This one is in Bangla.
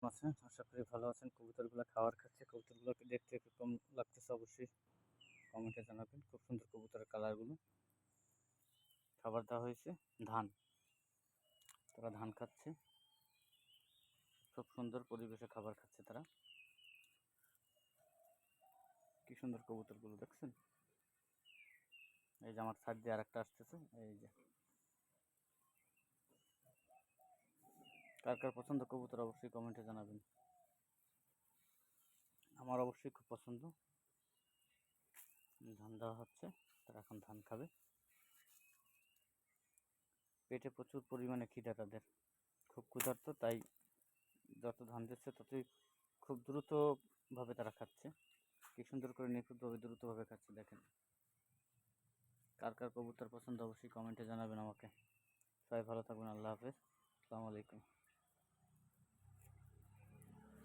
আছেন? আশা করি ভালো আছেন। কবুতরগুলো খাবার খাচ্ছে। কবুতরগুলোকে দেখতে কিরকম লাগতেছে অবশ্যই কমেন্টে জানাবেন। খুব সুন্দর কবুতরের কালারগুলো। খাবার দেওয়া হয়েছে ধান। তারা ধান খাচ্ছে। খুব সুন্দর পরিবেশে খাবার খাচ্ছে তারা। কি সুন্দর কবুতরগুলো দেখছেন? এই যে আমার সাইড দিয়ে আরেকটা আসতেছে। এই যে কার কার পছন্দ কবুতর অবশ্যই কমেন্টে জানাবেন। আমার অবশ্যই খুব পছন্দ। ধান দেওয়া হচ্ছে, তারা এখন ধান খাবে। পেটে প্রচুর পরিমাণে খিদা তাদের, খুব ক্ষুধার্ত, তাই যত ধান দিচ্ছে ততই খুব দ্রুতভাবে তারা খাচ্ছে। কি সুন্দর করে নিখুঁতভাবে দ্রুতভাবে খাচ্ছে দেখেন। কার কার কবুতর পছন্দ অবশ্যই কমেন্টে জানাবেন আমাকে। সবাই ভালো থাকবেন। আল্লাহ হাফেজ। আসসালামু আলাইকুম।